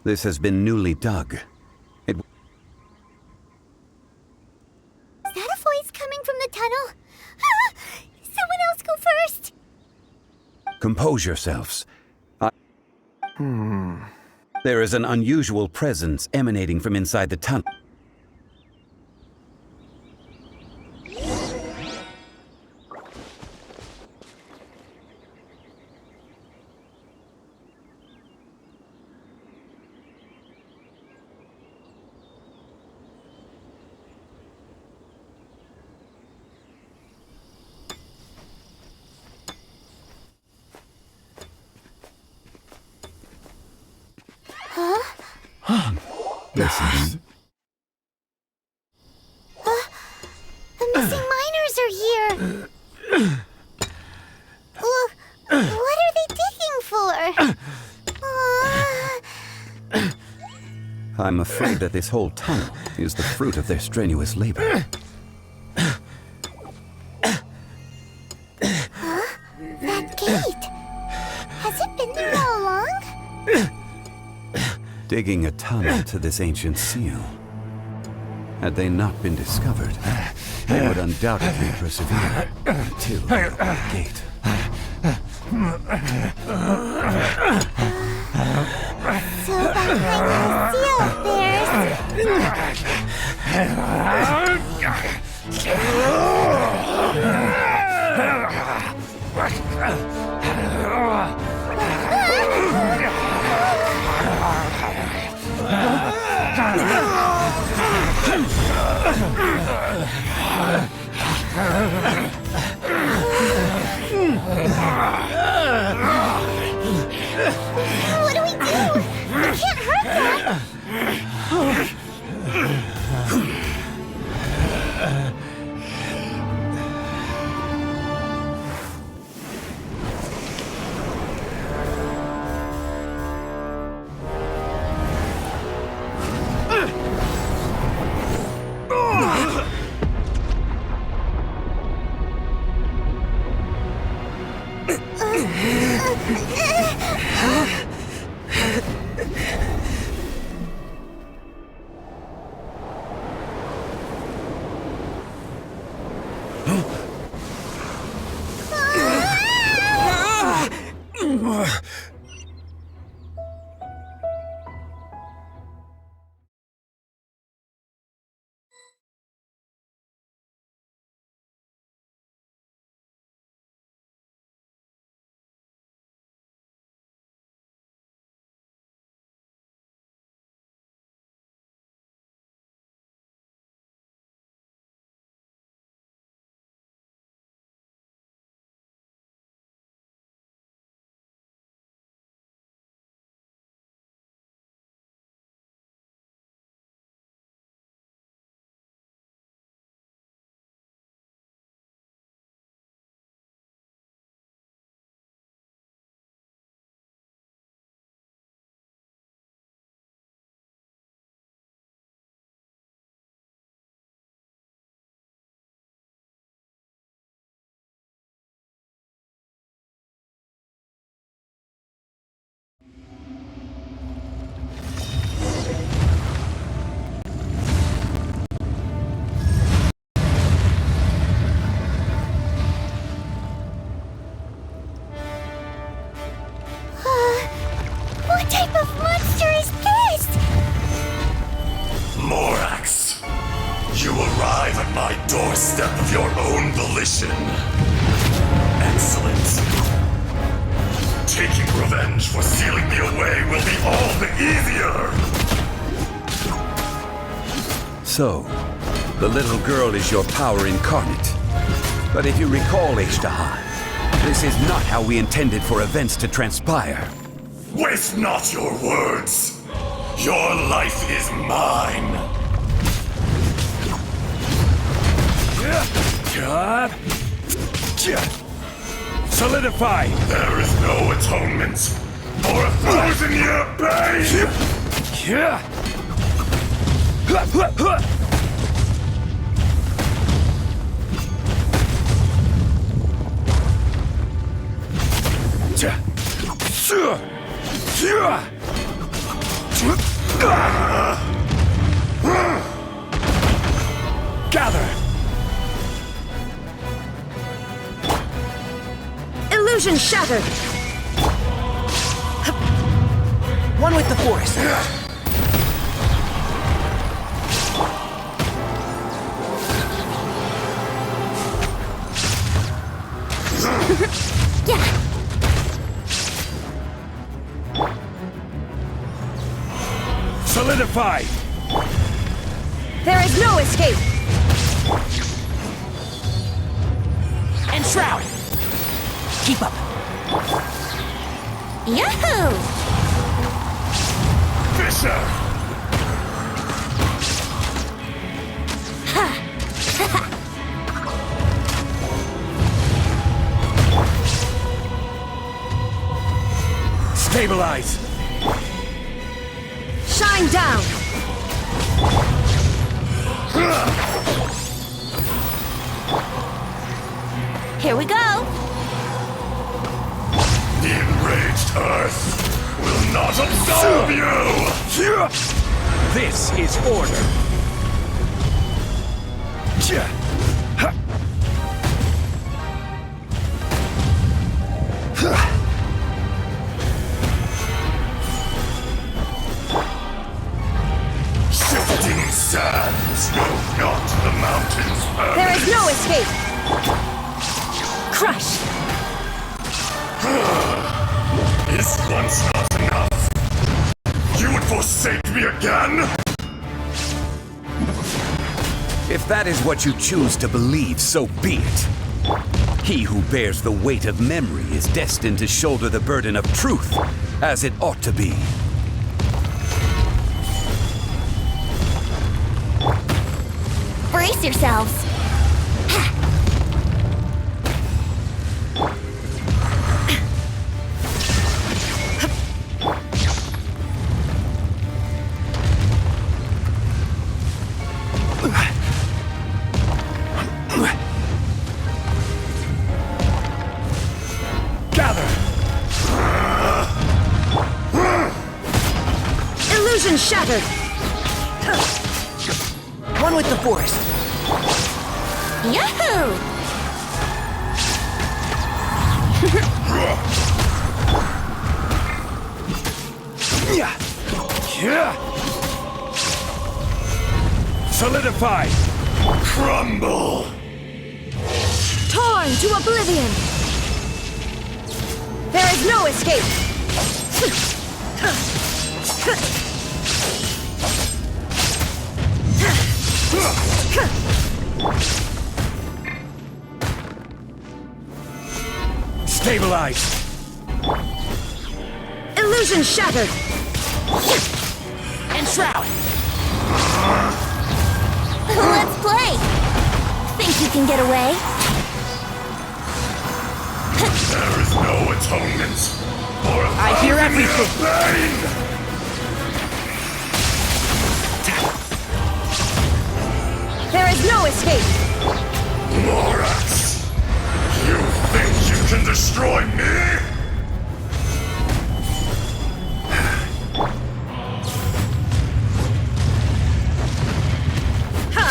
This has been newly dug. Is that a voice coming from the tunnel? Ah! Someone else go first! Compose yourselves. There is an unusual presence emanating from inside the tunnel. Listen. The missing miners are here! What are they digging for? I'm afraid that this whole tunnel is the fruit of their strenuous labor. That gate! Has it been there all along? Digging a tunnel to this ancient seal. Had they not been discovered, they would undoubtedly persevere until they opened the gate. So behind the seal, what do we do? We can't hurt them! What type of monster is this? Morax, you arrive at my doorstep of your own volition. Excellent. Taking revenge for sealing me away will be all the easier. So, the little girl is your power incarnate. But if you recall, Ishtahan, this is not how we intended for events to transpire. Waste not your words. Your life is mine. Solidify! There is no atonement for 1,000-year pain! Gather! Illusion shattered! One with the forest. Yeah. Solidify! There is no escape! Enshroud! Keep up! Yahoo! Fisher! Stabilize! Shine down! Here we go! The enraged Earth will not absolve you! This is order! Shifting sands know not the mountain's purpose. There is no escape! Crush! Is once not enough? You would forsake me again? If that is what you choose to believe, so be it. He who bears the weight of memory is destined to shoulder the burden of truth, as it ought to be. Brace yourselves! Gather! Illusion shattered! One with the forest. Yahoo! Solidify! Crumble! Torn to oblivion! There is no escape! Stabilize! Illusion shattered! Enshroud! Let's play! Think you can get away? There is no atonement for a I hear agony everything. of pain! There is no escape! Morax! You think you can destroy me? Ha!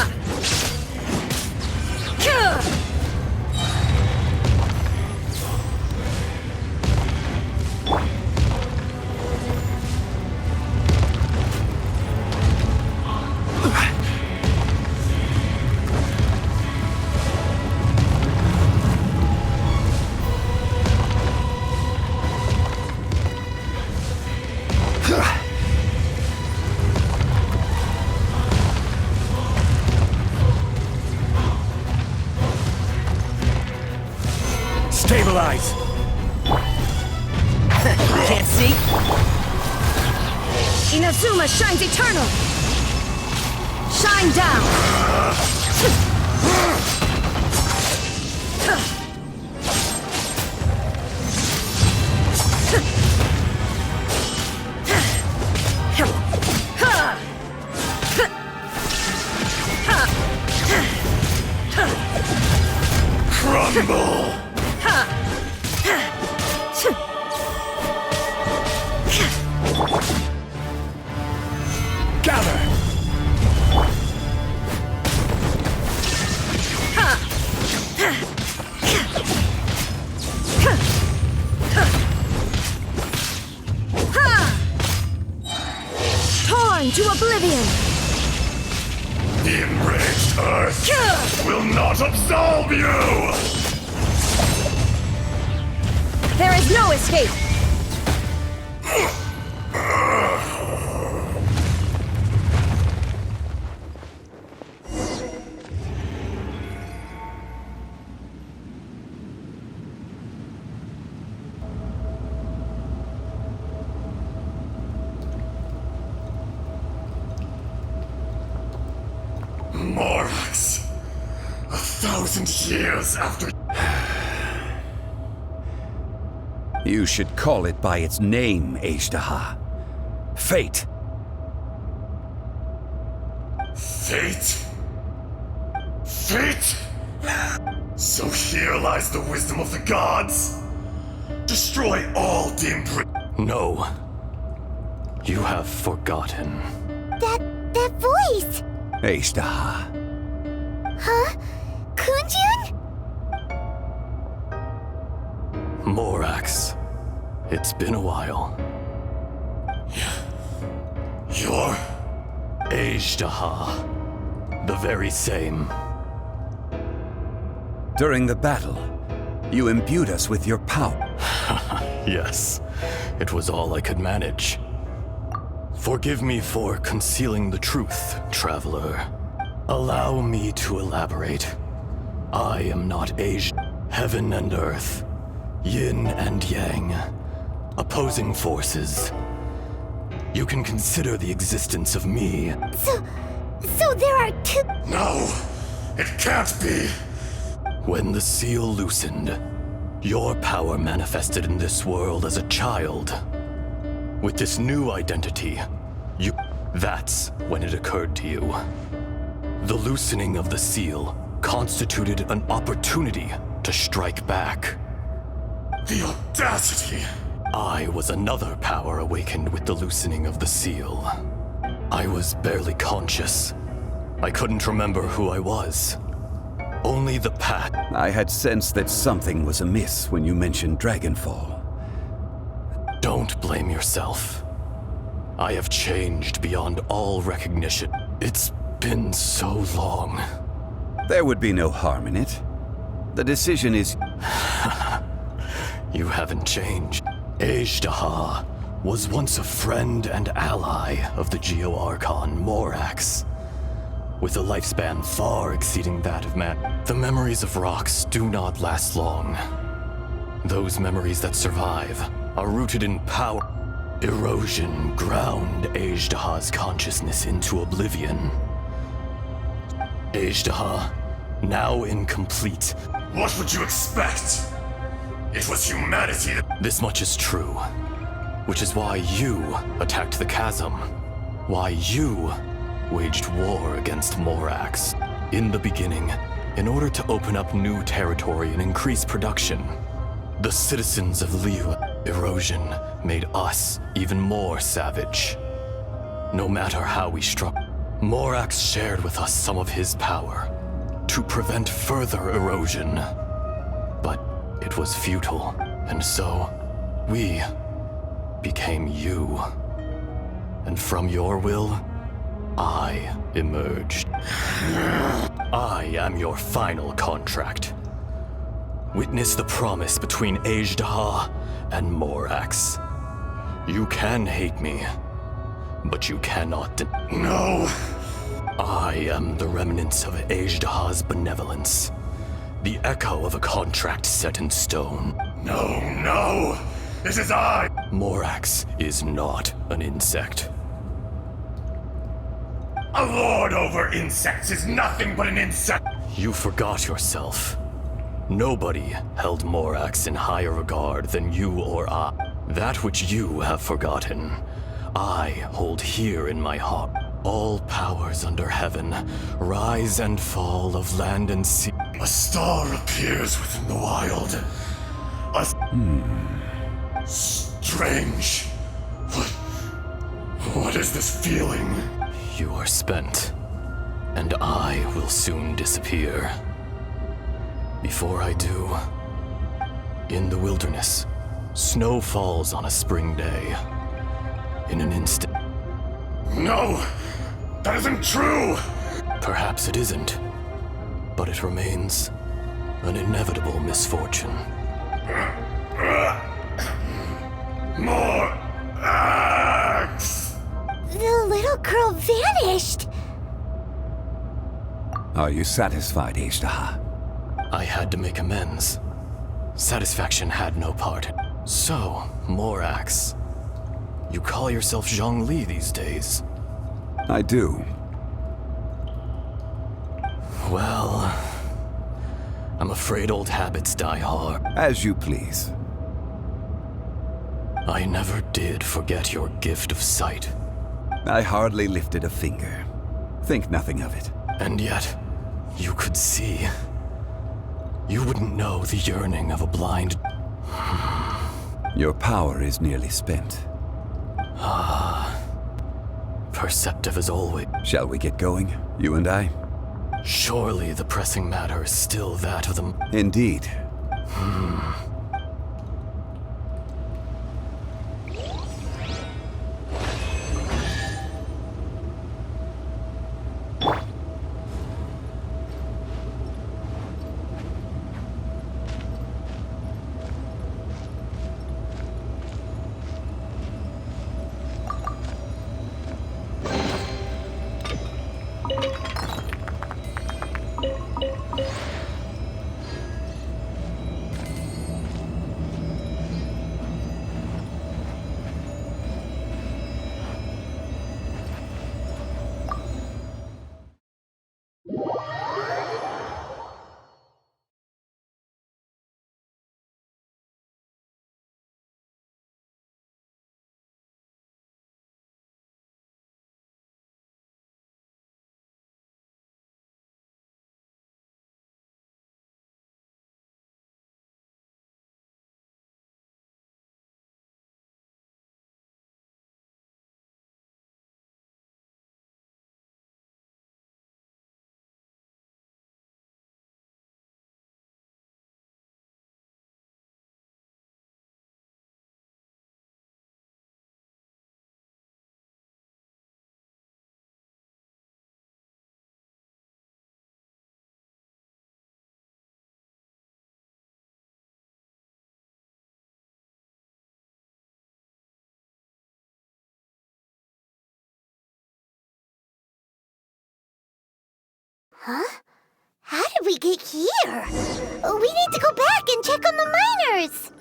Gah! Stabilize! Can't see? Inazuma shines eternal! Shine down! Crumble! Burn to oblivion! The enraged earth will not absolve you! There is no escape! Morax. 1,000 years after... You should call it by its name, Ajdaha. Fate. Fate? Fate? So here lies the wisdom of the gods. Destroy all the No. You have forgotten. That voice! Ajdaha. Huh? Kunjun? Morax. It's been a while. You're... Ajdaha. The very same. During the battle, you imbued us with your power. Yes, it was all I could manage. Forgive me for concealing the truth, traveler. Allow me to elaborate. I am not Heaven and earth, yin and yang, opposing forces. You can consider the existence of me. So there are two... No! It can't be! When the seal loosened, your power manifested in this world as a child. With this new identity, that's when it occurred to you. The loosening of the seal constituted an opportunity to strike back. The audacity! I was another power awakened with the loosening of the seal. I was barely conscious. I couldn't remember who I was. Only the path. I had sensed that something was amiss when you mentioned Dragonfall. Don't blame yourself. I have changed beyond all recognition. It's been so long. There would be no harm in it. The decision is... You haven't changed. Ajdaha was once a friend and ally of the Geo-Archon Morax. With a lifespan far exceeding that of man, the memories of rocks do not last long. Those memories that survive are rooted in power. Erosion ground Ajdaha's consciousness into oblivion. Ajdaha, now incomplete. What would you expect? It was humanity that... This much is true. Which is why you attacked the chasm. Why you waged war against Morax. In the beginning, in order to open up new territory and increase production, the citizens of Liu, erosion made us even more savage. No matter how we struck, Morax shared with us some of his power to prevent further erosion. But it was futile, and so we became you. And from your will, I emerged. I am your final contract. Witness the promise between Ajdaha and Morax. You can hate me, but you cannot No! I am the remnants of Ajdaha's benevolence. The echo of a contract set in stone. No! This is I! Morax is not an insect. A lord over insects is nothing but an insect! You forgot yourself. Nobody held Morax in higher regard than you or I. That which you have forgotten, I hold here in my heart. All powers under heaven, rise and fall of land and sea. A star appears within the wild. Strange. What is this feeling? You are spent, and I will soon disappear. Before I do, in the wilderness, snow falls on a spring day. In an instant, No! That isn't true! Perhaps it isn't, but it remains an inevitable misfortune. More axe! The little girl vanished. Are you satisfied, Ishtaha? I had to make amends. Satisfaction had no part. So, Morax, you call yourself Zhongli these days? I do. Well, I'm afraid old habits die hard. As you please. I never did forget your gift of sight. I hardly lifted a finger. Think nothing of it. And yet, you could see. You wouldn't know the yearning of a blind... Your power is nearly spent. Perceptive as always. Shall we get going, you and I? Surely the pressing matter is still that of the... Indeed. Huh? How did we get here? We need to go back and check on the miners!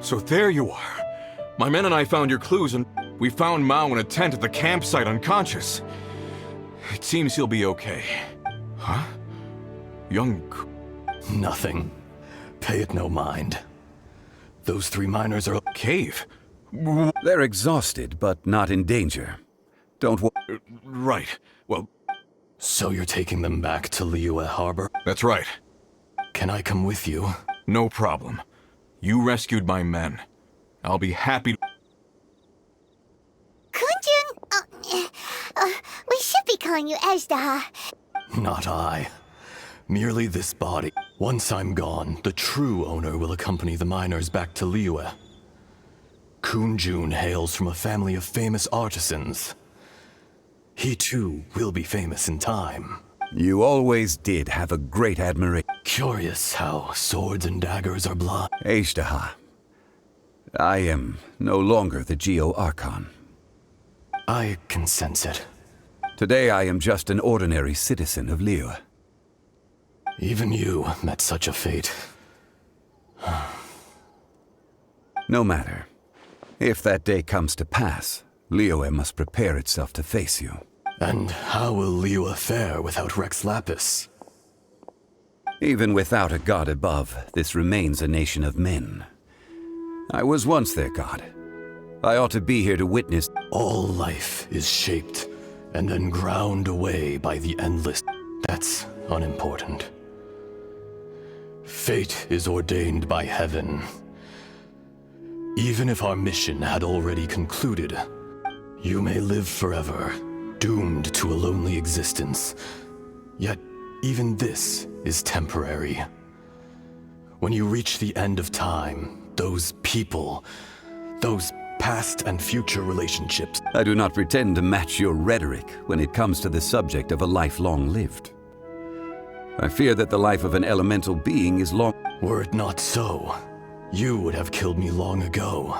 So there you are. My men and I found your clues, and we found Mao in a tent at the campsite unconscious. It seems he'll be okay. Huh? Nothing. Pay it no mind. Those three miners are... Cave? They're exhausted, but not in danger. Don't worry. Right. Well, So you're taking them back to Liyue Harbor? that's right. Can I come with you? No problem. You rescued my men. I'll be happy to... Kunjun! We should be calling you Ezda. Not I. Merely this body. Once I'm gone, the true owner will accompany the miners back to Liyue. Kunjun hails from a family of famous artisans. He too will be famous in time. You always did have a great admiration. Curious how swords and daggers are blind. Ishtaha, I am no longer the Geo-Archon. I can sense it. Today I am just an ordinary citizen of Liyue. Even you met such a fate. No matter. If that day comes to pass, Liyue must prepare itself to face you. And how will Liyue fare without Rex Lapis? Even without a god above, this remains a nation of men. I was once their god. I ought to be here to witness. All life is shaped and then ground away by the endless. That's unimportant. Fate is ordained by heaven. Even if our mission had already concluded, you may live forever, doomed to a lonely existence. Yet, even this is temporary. When you reach the end of time, those people, those past and future relationships. I do not pretend to match your rhetoric when it comes to the subject of a life long lived. I fear that the life of an elemental being is long. Were it not so, you would have killed me long ago,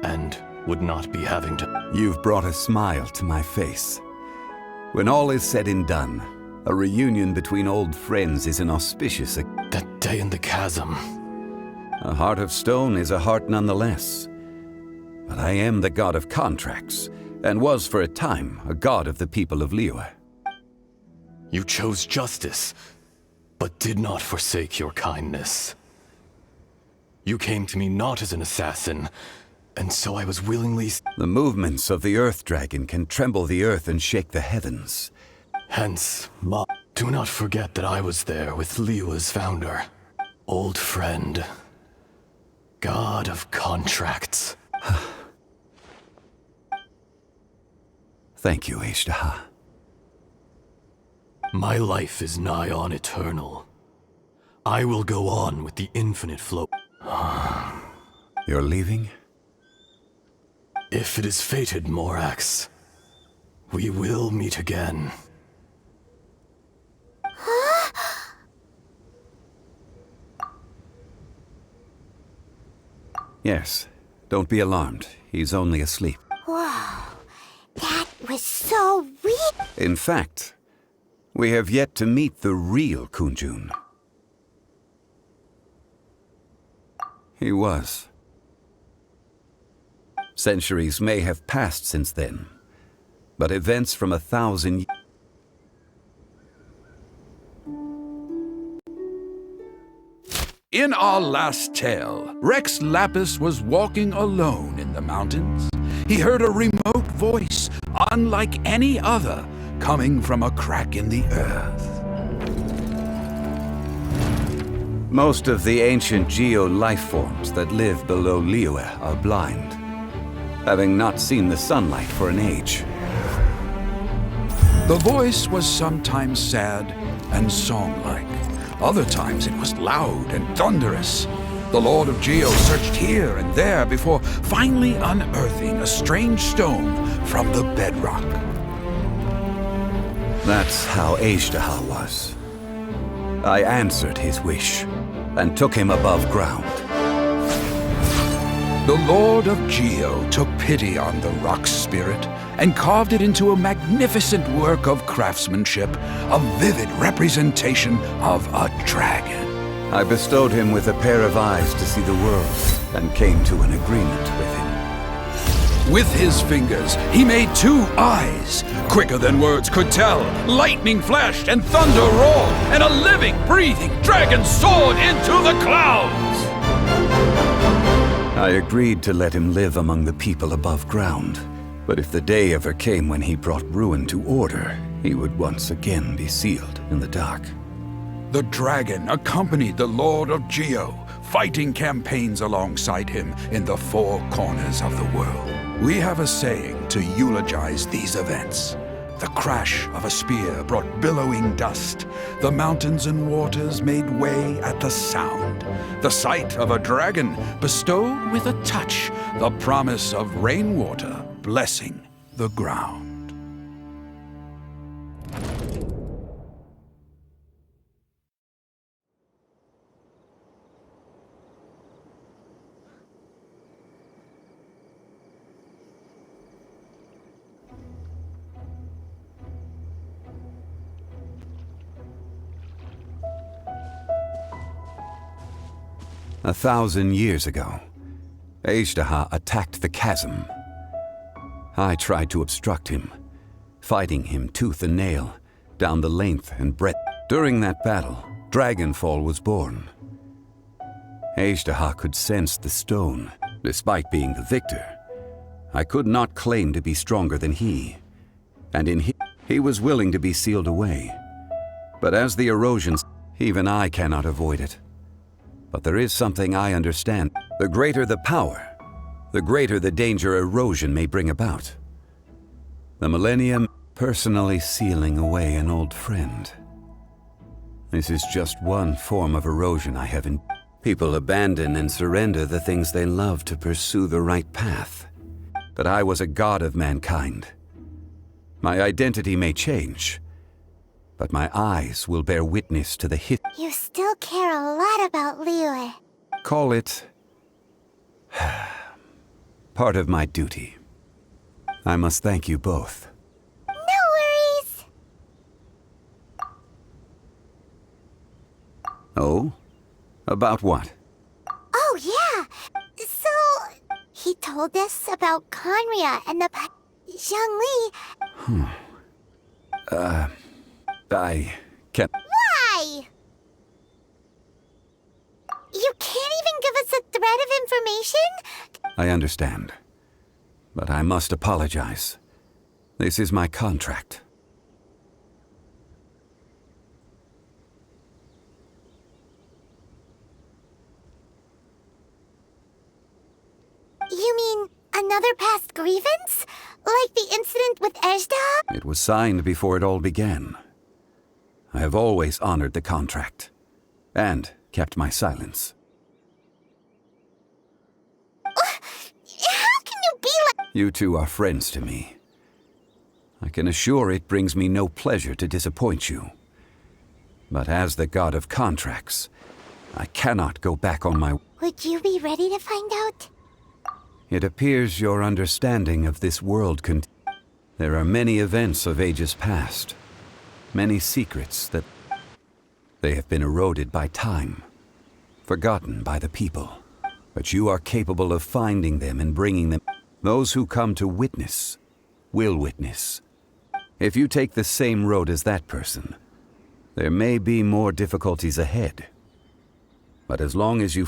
and would not be having to. You've brought a smile to my face. When all is said and done, a reunion between old friends is an auspicious. That day in the chasm. A heart of stone is a heart nonetheless. But I am the god of contracts, and was for a time a god of the people of Liyue. You chose justice, but did not forsake your kindness. You came to me not as an assassin, and so I was willingly. The movements of the Earth Dragon can tremble the earth and shake the heavens. Hence, do not forget that I was there with Liyue's founder. Old friend. God of contracts. Thank you, Ishtaha. My life is nigh on eternal. I will go on with the infinite flow. You're leaving? If it is fated, Morax, we will meet again. Yes. Don't be alarmed. He's only asleep. Whoa, that was so weird. In fact, we have yet to meet the real Kunjun. He was. Centuries may have passed since then, but events from 1,000 years. In our last tale, Rex Lapis was walking alone in the mountains. He heard a remote voice, unlike any other, coming from a crack in the earth. Most of the ancient geo-life forms that live below Liyue are blind, having not seen the sunlight for an age. The voice was sometimes sad and song-like. Other times it was loud and thunderous. The Lord of Geo searched here and there before finally unearthing a strange stone from the bedrock. That's how Ishtaha was. I answered his wish and took him above ground. The Lord of Geo took pity on the rock spirit and carved it into a magnificent work of craftsmanship, a vivid representation of a dragon. I bestowed him with a pair of eyes to see the world and came to an agreement with him. With his fingers, he made 2 eyes. Quicker than words could tell, lightning flashed and thunder roared, and a living, breathing dragon soared into the clouds. I agreed to let him live among the people above ground. But if the day ever came when he brought ruin to order, he would once again be sealed in the dark. The dragon accompanied the Lord of Geo, fighting campaigns alongside him in the 4 corners of the world. We have a saying to eulogize these events. The crash of a spear brought billowing dust. The mountains and waters made way at the sound. The sight of a dragon bestowed with a touch the promise of rainwater blessing the ground. A 1,000 years ago, Ishtaha attacked the chasm. I tried to obstruct him, fighting him tooth and nail, down the length and breadth. During that battle, Dragonfall was born. Ishtaha could sense the stone. Despite being the victor, I could not claim to be stronger than he. And he was willing to be sealed away. But as the erosions, even I cannot avoid it. But there is something I understand. The greater the power, the greater the danger erosion may bring about. The millennium personally sealing away an old friend. This is just one form of erosion I have in. People abandon and surrender the things they love to pursue the right path. But I was a god of mankind. My identity may change, but my eyes will bear witness to the You still care a lot about Liyue. Call it part of my duty. I must thank you both. No worries. Oh? About what? Oh, yeah. So, he told us about Conria and the Zhangli. I can't. Why? You can't even give us a thread of information? I understand. But I must apologize. This is my contract. You mean another past grievance? Like the incident with Ejda? It was signed before it all began. I have always honored the contract. And kept my silence. How can you be like— You two are friends to me. I can assure it brings me no pleasure to disappoint you. But as the god of contracts, I cannot go back on my— Would you be ready to find out? It appears your understanding of this world There are many events of ages past. Many secrets that they have been eroded by time, forgotten by the people. But you are capable of finding them and bringing them. Those who come to witness will witness. If you take the same road as that person, there may be more difficulties ahead. But as long as you